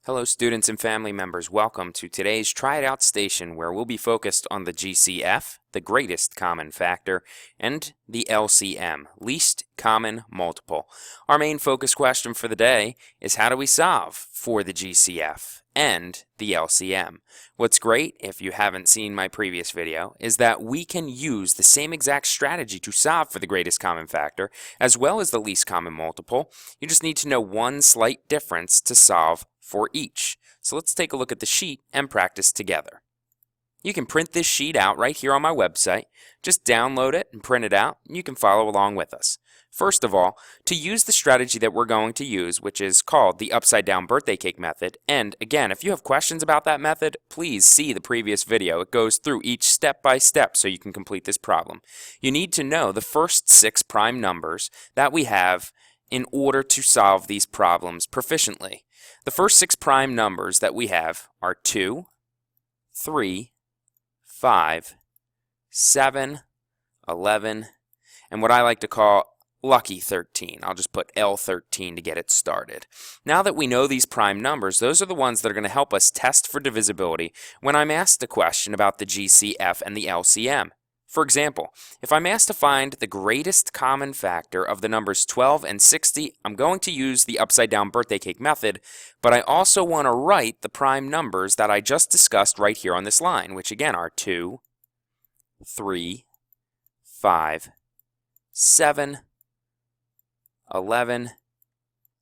Hello students and family members, welcome to today's Try It Out station where we'll be focused on the GCF, the greatest common factor, and the LCM, least common multiple. Our main focus question for the day is how do we solve for the GCF and the LCM? What's great, if you haven't seen my previous video, is that we can use the same exact strategy to solve for the greatest common factor as well as the least common multiple. You just need to know one slight difference to solve for each. So let's take a look at the sheet and practice together. You can print this sheet out right here on my website. Just download it and print it out, and you can follow along with us. First of all, to use the strategy that we're going to use, which is called the upside down birthday cake method, and again, if you have questions about that method, please see the previous video. It goes through each step by step so you can complete this problem. You need to know the first 6 prime numbers that we have in order to solve these problems proficiently. The first 6 prime numbers that we have are 2, 3, 5, 7, 11, and what I like to call lucky 13. I'll just put L13 to get it started. Now that we know these prime numbers, those are the ones that are going to help us test for divisibility when I'm asked a question about the GCF and the LCM. For example, if I'm asked to find the greatest common factor of the numbers 12 and 60, I'm going to use the upside down birthday cake method, but I also want to write the prime numbers that I just discussed right here on this line, which again are 2, 3, 5, 7, 11,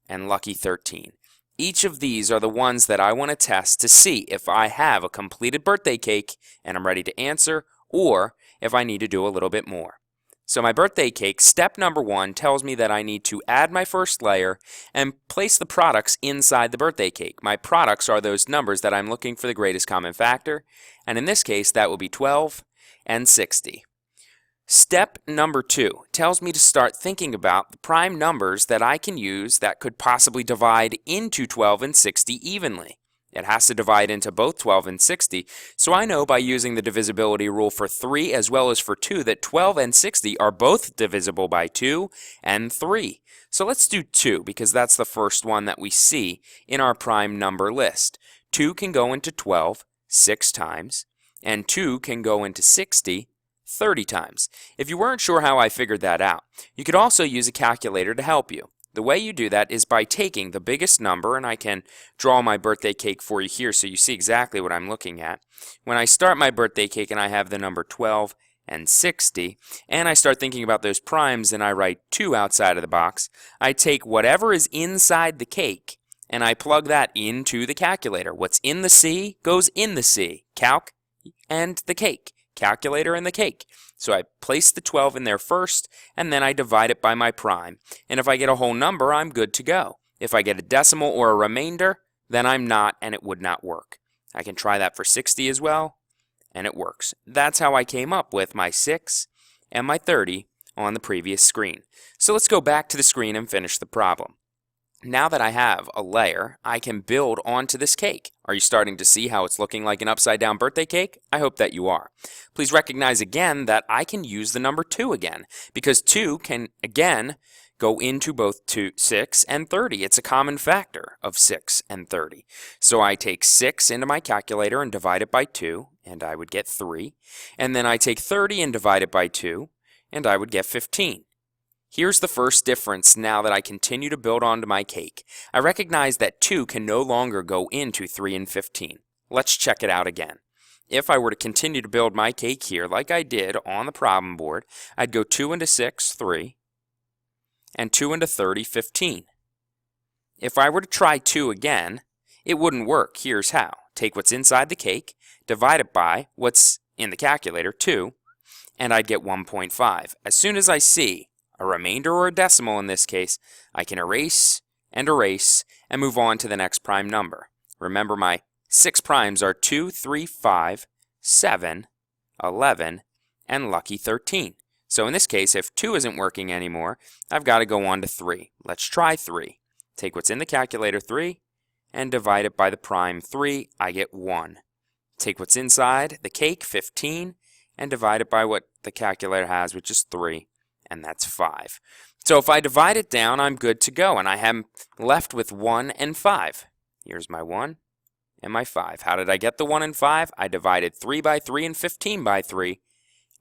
and lucky 13. Each of these are the ones that I want to test to see if I have a completed birthday cake and I'm ready to answer, or if I need to do a little bit more. So my birthday cake, step number 1, tells me that I need to add my first layer and place the products inside the birthday cake. My products are those numbers that I'm looking for the greatest common factor, and in this case that will be 12 and 60. Step number 2 tells me to start thinking about the prime numbers that I can use that could possibly divide into 12 and 60 evenly. It has to divide into both 12 and 60, so I know by using the divisibility rule for 3 as well as for 2 that 12 and 60 are both divisible by 2 and 3. So let's do 2 because that's the first one that we see in our prime number list. 2 can go into 12 6 times, and 2 can go into 60 30 times. If you weren't sure how I figured that out, you could also use a calculator to help you. The way you do that is by taking the biggest number, and I can draw my birthday cake for you here so you see exactly what I'm looking at. When I start my birthday cake and I have the number 12 and 60, and I start thinking about those primes and I write 2 outside of the box, I take whatever is inside the cake and I plug that into the calculator. What's in the C goes in the C. Calc and the cake. Calculator and the cake. So I place the 12 in there first, and then I divide it by my prime. And if I get a whole number, I'm good to go. If I get a decimal or a remainder, then I'm not, and it would not work. I can try that for 60 as well, and it works. That's how I came up with my 6 and my 30 on the previous screen. So let's go back to the screen and finish the problem. Now that I have a layer, I can build onto this cake. Are you starting to see how it's looking like an upside down birthday cake? I hope that you are. Please recognize again that I can use the number 2 again, because 2 can again go into both 6 and 30. It's a common factor of 6 and 30. So I take 6 into my calculator and divide it by 2, and I would get 3. And then I take 30 and divide it by 2, and I would get 15. Here's the first difference now that I continue to build onto my cake. I recognize that 2 can no longer go into 3 and 15. Let's check it out again. If I were to continue to build my cake here like I did on the problem board, I'd go 2 into 6, 3, and 2 into 30, 15. If I were to try 2 again, it wouldn't work. Here's how. Take what's inside the cake, divide it by what's in the calculator, 2, and I'd get 1.5. As soon as I see a remainder or a decimal in this case, I can erase and move on to the next prime number. Remember, my 6 primes are 2, 3, 5, 7, 11, and lucky 13. So in this case, if 2 isn't working anymore, I've got to go on to 3. Let's try 3. Take what's in the calculator, 3, and divide it by the prime 3. I get 1. Take what's inside the cake, 15, and divide it by what the calculator has, which is 3. And that's 5. So if I divide it down, I'm good to go, and I am left with 1 and 5. Here's my 1 and my 5. How did I get the 1 and 5? I divided 3 by 3 and 15 by 3,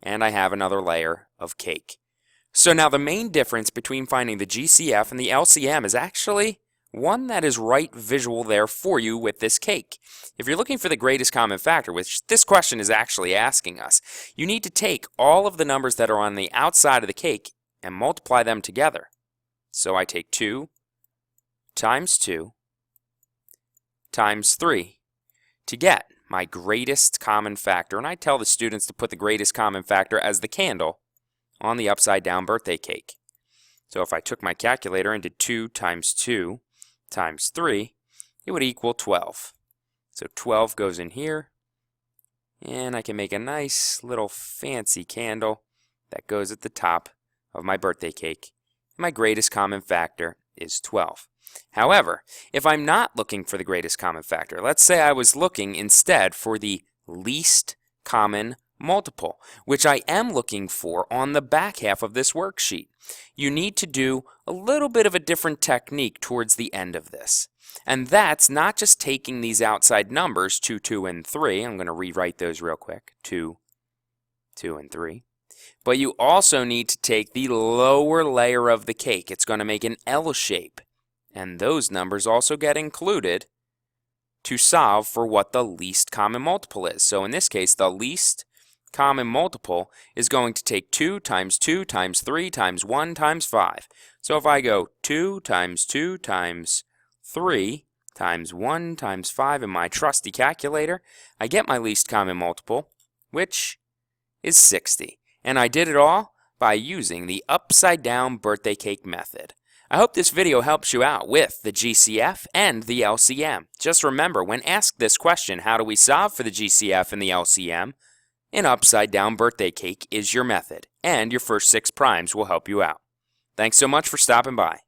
and I have another layer of cake. So now the main difference between finding the GCF and the LCM is actually one that is right visual there for you with this cake. If you're looking for the greatest common factor, which this question is actually asking us, you need to take all of the numbers that are on the outside of the cake and multiply them together. So I take 2 times 2 times 3 to get my greatest common factor. And I tell the students to put the greatest common factor as the candle on the upside down birthday cake. So if I took my calculator and did 2 times 2 times 3, it would equal 12. So 12 goes in here, and I can make a nice little fancy candle that goes at the top of my birthday cake. My greatest common factor is 12. However, if I'm not looking for the greatest common factor, let's say I was looking instead for the least common multiple, which I am looking for on the back half of this worksheet. You need to do a little bit of a different technique towards the end of this. And that's not just taking these outside numbers, 2, 2, and 3. I'm going to rewrite those real quick. 2, 2, and 3. But you also need to take the lower layer of the cake. It's going to make an L shape. And those numbers also get included to solve for what the least common multiple is. So in this case, the least common multiple is going to take 2 times 2 times 3 times 1 times 5. So if I go 2 times 2 times 3 times 1 times 5 in my trusty calculator, I get my least common multiple, which is 60. And I did it all by using the upside down birthday cake method. I hope this video helps you out with the GCF and the LCM. Just remember, when asked this question, how do we solve for the GCF and the LCM? An upside down birthday cake is your method, and your first 6 primes will help you out. Thanks so much for stopping by.